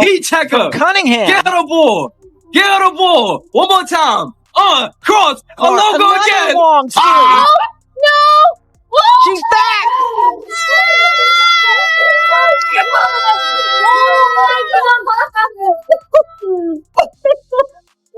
Heat checker. Cunningham. Get her the ball. Get her the ball. One more time. Cross. A logo again. Long Oh, no. Whoa. She's back.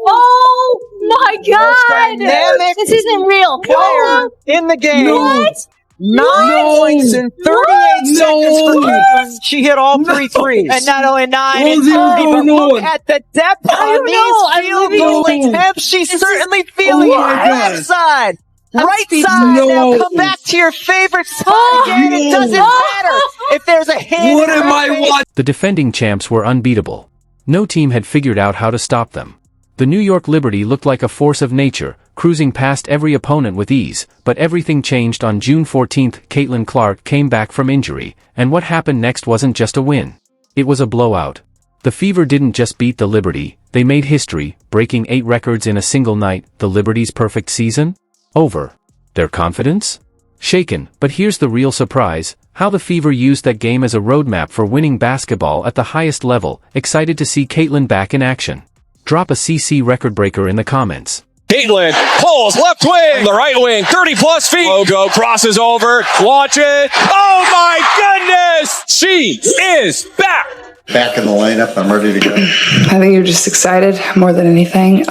Oh my God! Dynamic This isn't real. player in the game. What? 9 points in 38 seconds for Caitlin. She hit all 3 threes. And not only 9, What's going look on? at the depth I on don't know. I'm these field living goal in- attempts. She's certainly feeling Oh it. my God. Left side. Right speechless. side. Now No. come back to your favorite spot Oh, again. It doesn't matter if there's a hand. What in am her I face. watching? The defending champs were unbeatable. No team had figured out how to stop them. The New York Liberty looked like a force of nature, cruising past every opponent with ease, but everything changed on June 14th. Caitlin Clark came back from injury, and what happened next wasn't just a win. It was a blowout. The Fever didn't just beat the Liberty, they made history, breaking 8 records in a single night. The Liberty's perfect season? Over. Their confidence? Shaken. But here's the real surprise, how the Fever used that game as a roadmap for winning basketball at the highest level. Excited to see Caitlin back in action. Drop a CC record breaker in the comments. Caitlin pulls left wing, the right wing, 30-plus feet. Logo crosses over. Watch it. Oh, my goodness. She is back. Back in the lineup. I'm ready to go. I think you're just excited more than anything.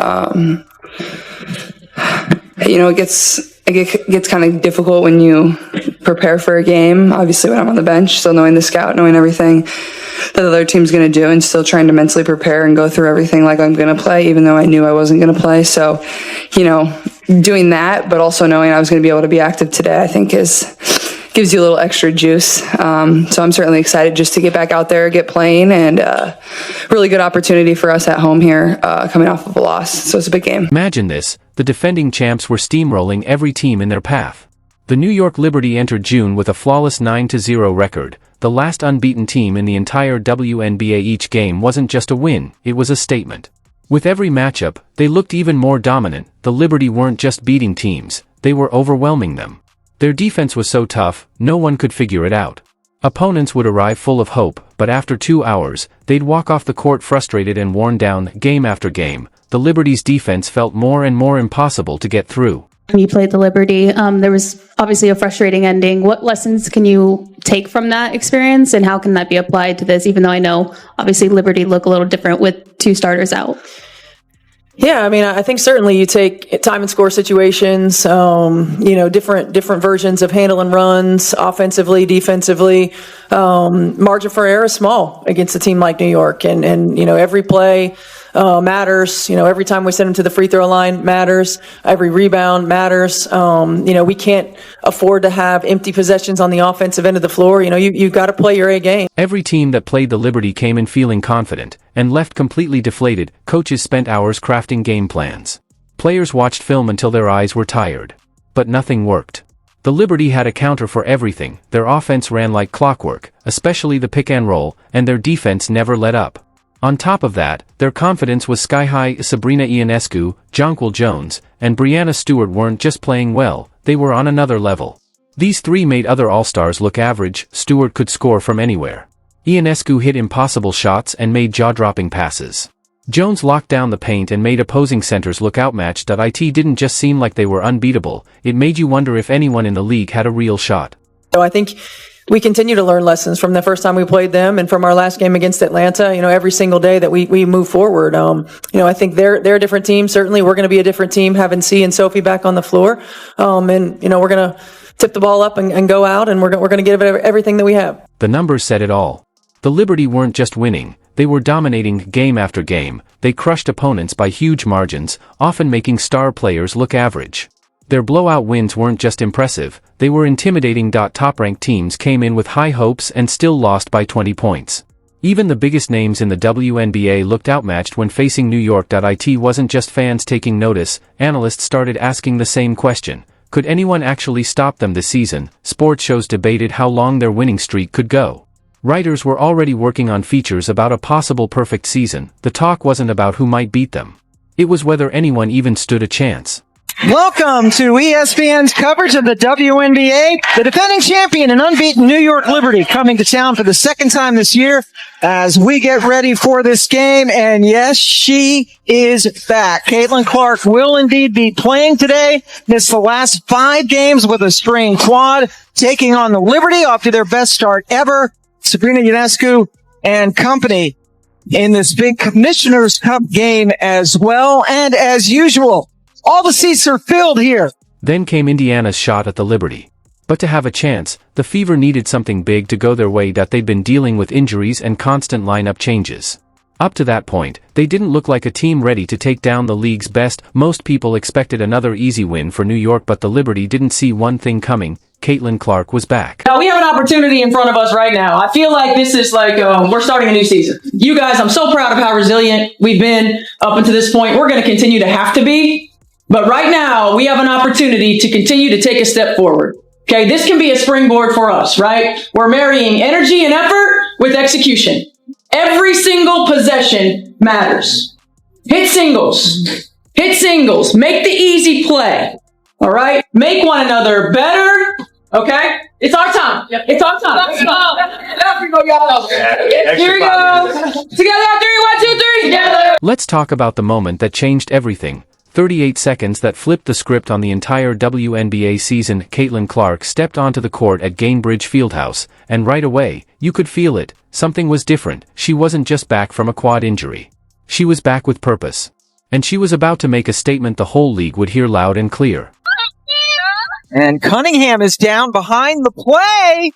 It gets kind of difficult when you prepare for a game. Obviously, when I'm on the bench, still knowing the scout, knowing everything that the other team's going to do, and still trying to mentally prepare and go through everything like I'm going to play, even though I knew I wasn't going to play. So, doing that, but also knowing I was going to be able to be active today, I think gives you a little extra juice. So I'm certainly excited just to get back out there, get playing, and really good opportunity for us at home here, coming off of a loss. So it's a big game. Imagine this, the defending champs were steamrolling every team in their path. The New York Liberty entered June with a flawless 9-0 record, the last unbeaten team in the entire WNBA. Each game wasn't just a win, it was a statement. With every matchup, they looked even more dominant. The Liberty weren't just beating teams, they were overwhelming them. Their defense was so tough, no one could figure it out. Opponents would arrive full of hope, but after 2 hours, they'd walk off the court frustrated and worn down. Game after game, the Liberty's defense felt more and more impossible to get through. You played the Liberty. There was obviously a frustrating ending. What lessons can you take from that experience, and how can that be applied to this, even though I know obviously Liberty look a little different with 2 starters out? Yeah, I mean, I think certainly you take time and score situations, different versions of handling runs, offensively, defensively. Margin for error is small against a team like New York, and every play matters. Every time we send them to the free throw line matters. Every rebound matters. We can't afford to have empty possessions on the offensive end of the floor. You've got to play your A game. Every team that played the Liberty came in feeling confident, and left completely deflated. Coaches spent hours crafting game plans. Players watched film until their eyes were tired. But nothing worked. The Liberty had a counter for everything. Their offense ran like clockwork, especially the pick and roll, and their defense never let up. On top of that, their confidence was sky-high. Sabrina Ionescu, Jonquil Jones, and Brianna Stewart weren't just playing well, they were on another level. These 3 made other All-Stars look average. Stewart could score from anywhere. Ionescu hit impossible shots and made jaw-dropping passes. Jones locked down the paint and made opposing centers look outmatched. It didn't just seem like they were unbeatable, it made you wonder if anyone in the league had a real shot. So I think we continue to learn lessons from the first time we played them and from our last game against Atlanta. Every single day that we move forward. I think they're a different team. Certainly, we're going to be a different team having C and Sophie back on the floor. We're going to tip the ball up and go out, and we're going to give it everything that we have. The numbers said it all. The Liberty weren't just winning, they were dominating game after game. They crushed opponents by huge margins, often making star players look average. Their blowout wins weren't just impressive, they were intimidating. Top-ranked teams came in with high hopes and still lost by 20 points. Even the biggest names in the WNBA looked outmatched when facing New York. It wasn't just fans taking notice, analysts started asking the same question. Could anyone actually stop them this season? Sports shows debated how long their winning streak could go. Writers were already working on features about a possible perfect season. The talk wasn't about who might beat them. It was whether anyone even stood a chance. Welcome to ESPN's coverage of the WNBA. The defending champion and unbeaten New York Liberty coming to town for the second time this year as we get ready for this game. And yes, she is back. Caitlin Clark will indeed be playing today. Missed the last 5 games with a strained quad, taking on the Liberty off to their best start ever. Sabrina Ionescu and company in this big Commissioner's Cup game as well. And as usual, all the seats are filled here. Then came Indiana's shot at the Liberty. But to have a chance, the Fever needed something big to go their way that they'd been dealing with injuries and constant lineup changes. Up to that point, they didn't look like a team ready to take down the league's best. Most people expected another easy win for New York, but the Liberty didn't see one thing coming. Caitlin Clark was back. Now, we have an opportunity in front of us right now. I feel like this is like we're starting a new season. You guys, I'm so proud of how resilient we've been up until this point. We're going to continue to have to be. But right now, we have an opportunity to continue to take a step forward. Okay, this can be a springboard for us, right? We're marrying energy and effort with execution. Every single possession matters. Hit singles. Hit singles. Make the easy play. All right? Make one another better. Okay? It's our time. It's our time. Let's go. There we go, y'all. Here we go. Together on 3, 1, 2, 3. Together. Let's talk about the moment that changed everything. 38 seconds that flipped the script on the entire WNBA season. Caitlin Clark stepped onto the court at Gainbridge Fieldhouse, and right away, you could feel it. Something was different. She wasn't just back from a quad injury. She was back with purpose. And she was about to make a statement the whole league would hear loud and clear. And Cunningham is down behind the play,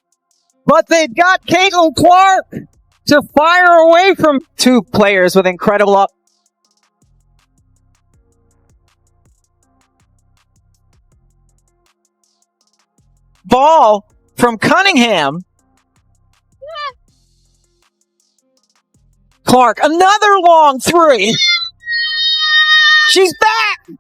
but they've got Caitlin Clark to fire away from 2 players with incredible ball from Cunningham. Clark, another long 3. She's back!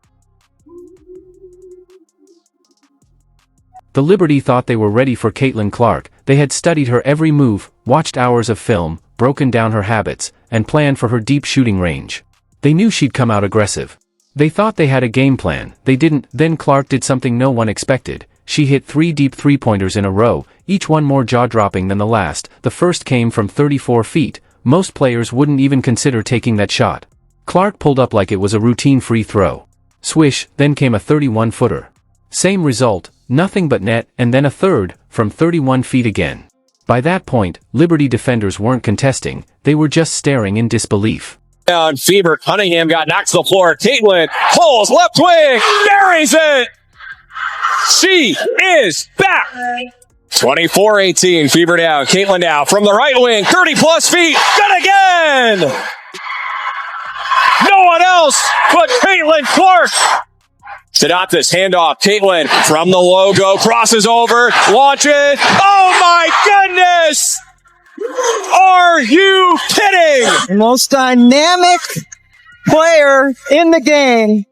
The Liberty thought they were ready for Caitlin Clark. They had studied her every move, watched hours of film, broken down her habits, and planned for her deep shooting range. They knew she'd come out aggressive. They thought they had a game plan. They didn't. Then Clark did something no one expected. She hit 3 deep three-pointers in a row, each one more jaw-dropping than the last. The first came from 34 feet. Most players wouldn't even consider taking that shot. Clark pulled up like it was a routine free throw. Swish, then came a 31-footer. Same result, nothing but net, and then a third, from 31 feet again. By that point, Liberty defenders weren't contesting, they were just staring in disbelief. Down, Fever, Cunningham got knocked to the floor. Caitlin pulls left wing, buries it! She is back! 24-18, Fever down. Caitlin down from the right wing, 30-plus feet. Good again! No one else but Caitlin Clark. Sedatis, handoff. Caitlin from the logo, crosses over, launch it. Oh my goodness! Are you kidding? The most dynamic player in the game.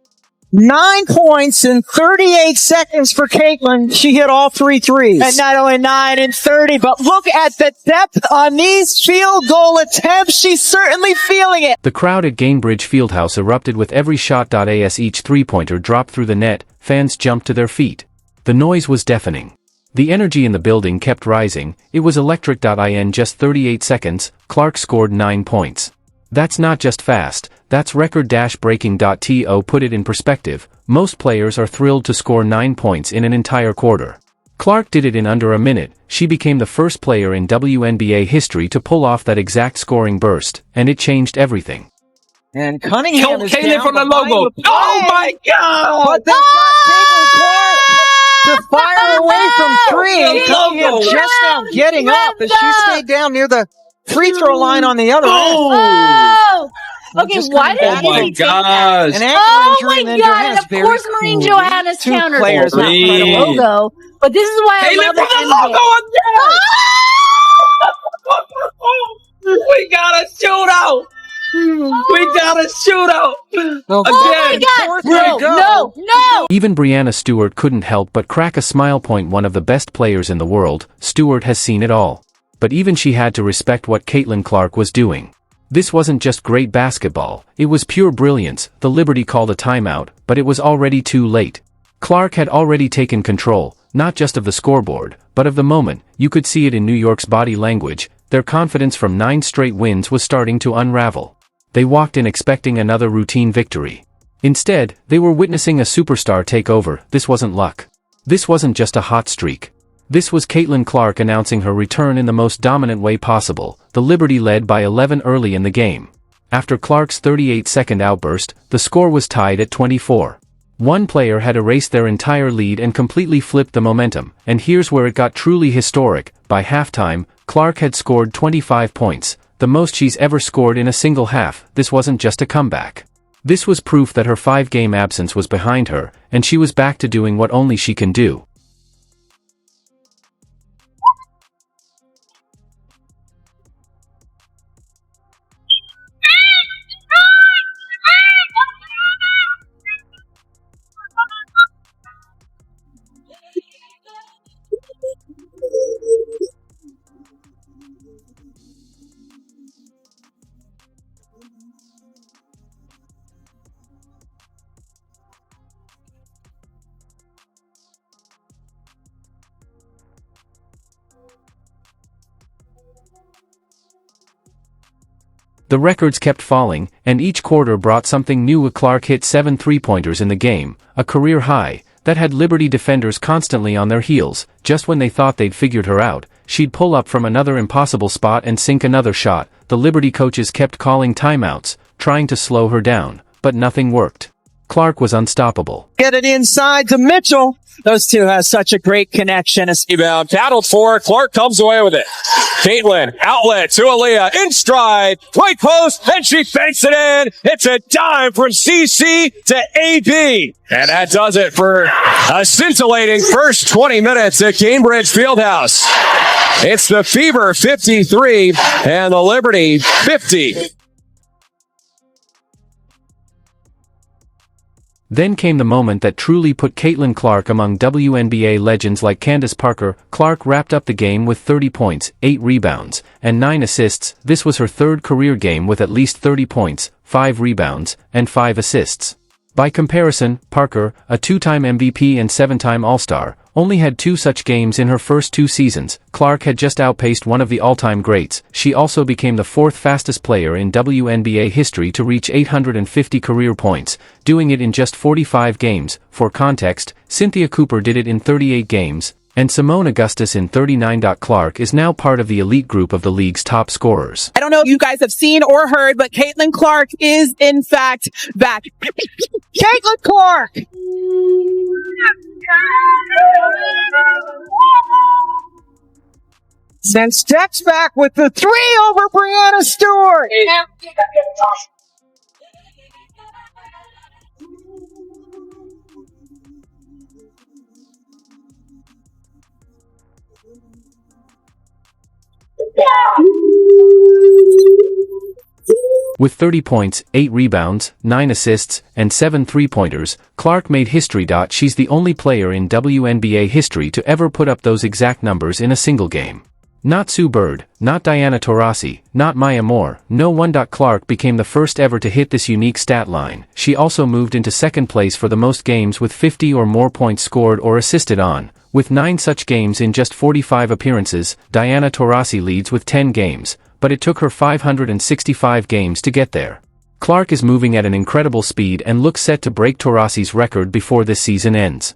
9 points in 38 seconds for Caitlin. She hit all 3 threes. And not only 9 and 30, but look at the depth on these field goal attempts. She's certainly feeling it. The crowd at Gainbridge Fieldhouse erupted with every shot. As each three-pointer dropped through the net, fans jumped to their feet. The noise was deafening. The energy in the building kept rising. It was electric. In just 38 seconds, Clark scored 9 points. That's not just fast, that's record-breaking. To put it in perspective, most players are thrilled to score 9 points in an entire quarter. Clark did it in under a minute. She became the first player in WNBA history to pull off that exact scoring burst, and it changed everything. And Cunningham is Caitlin down from the behind logo. play, Oh my God! But they've got Caitlin Clark to fire away from 3. And Cunningham just now getting up as she stayed down near the free throw line on the other end. Oh! Okay, why did Oh my he take that? gosh! An ankle Oh injury, and my then God, Johannes and of very course Marine coolly, Johannes 2 countered players it, not Three. by the logo. But this is why I Caitlin love from the the logo again! We got a shootout! We got a shootout! Oh my God! Fourth No, no! Even Brianna Stewart couldn't help but crack a smile. One of the best players in the world, Stewart has seen it all. But even she had to respect what Caitlin Clark was doing. This wasn't just great basketball, it was pure brilliance. The Liberty called a timeout, but it was already too late. Clark had already taken control, not just of the scoreboard, but of the moment. You could see it in New York's body language. Their confidence from 9 straight wins was starting to unravel. They walked in expecting another routine victory. Instead, they were witnessing a superstar take over. This wasn't luck. This wasn't just a hot streak. This was Caitlin Clark announcing her return in the most dominant way possible. The Liberty led by 11 early in the game. After Clark's 38-second outburst, the score was tied at 24. One player had erased their entire lead and completely flipped the momentum, and here's where it got truly historic. By halftime, Clark had scored 25 points, the most she's ever scored in a single half. This wasn't just a comeback. This was proof that her 5-game absence was behind her, and she was back to doing what only she can do. The records kept falling, and each quarter brought something new. Clark hit 7 3-pointers in the game, a career high, that had Liberty defenders constantly on their heels. Just when they thought they'd figured her out, she'd pull up from another impossible spot and sink another shot. The Liberty coaches kept calling timeouts, trying to slow her down, but nothing worked. Clark was unstoppable. Get it inside to Mitchell. Those two have such a great connection. Rebound, battled for. Clark comes away with it. Caitlin, outlet to Aaliyah, in stride, right post, and she fakes it in. It's a dime from CC to AB. And that does it for a scintillating first 20 minutes at Cambridge Fieldhouse. It's the Fever 53 and the Liberty 50. Then came the moment that truly put Caitlin Clark among WNBA legends like Candace Parker. Clark wrapped up the game with 30 points, 8 rebounds, and 9 assists. This was her third career game with at least 30 points, 5 rebounds, and 5 assists. By comparison, Parker, a 2-time MVP and 7-time All-Star, only had 2 such games in her first 2 seasons. Clark had just outpaced one of the all-time greats. She also became the 4th fastest player in WNBA history to reach 850 career points, doing it in just 45 games. For context, Cynthia Cooper did it in 38 games, and Simone Augustus in 39. Clark is now part of the elite group of the league's top scorers. I don't know if you guys have seen or heard, but Caitlin Clark is in fact back. Caitlin Clark! Sends steps back with the 3 over Brianna Stewart. With 30 points, 8 rebounds, 9 assists, and 7 3-pointers, Clark made history. She's the only player in WNBA history to ever put up those exact numbers in a single game. Not Sue Bird, not Diana Taurasi, not Maya Moore, no one. Clark became the first ever to hit this unique stat line. She also moved into second place for the most games with 50 or more points scored or assisted on. With 9 such games in just 45 appearances, Diana Taurasi leads with 10 games, but it took her 565 games to get there. Clark is moving at an incredible speed and looks set to break Taurasi's record before this season ends.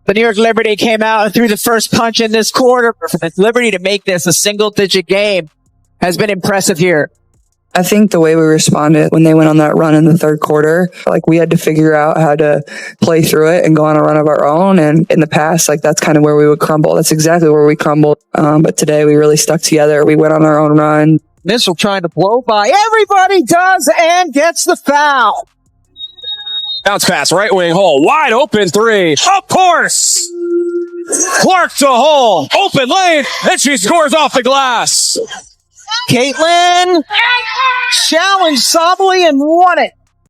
The New York Liberty came out and threw the first punch in this quarter. For the Liberty to make this a single-digit game has been impressive here. I think the way we responded when they went on that run in the third quarter, like we had to figure out how to play through it and go on a run of our own. And in the past, like that's kind of where we would crumble. That's exactly where we crumbled. But today we really stuck together. We went on our own run. Missile trying to blow by. Everybody does and gets the foul. Bounce pass, right wing hole, wide open three. Of course. Clark to hole, open lane, and she scores off the glass. Caitlin challenged Sabally and won it.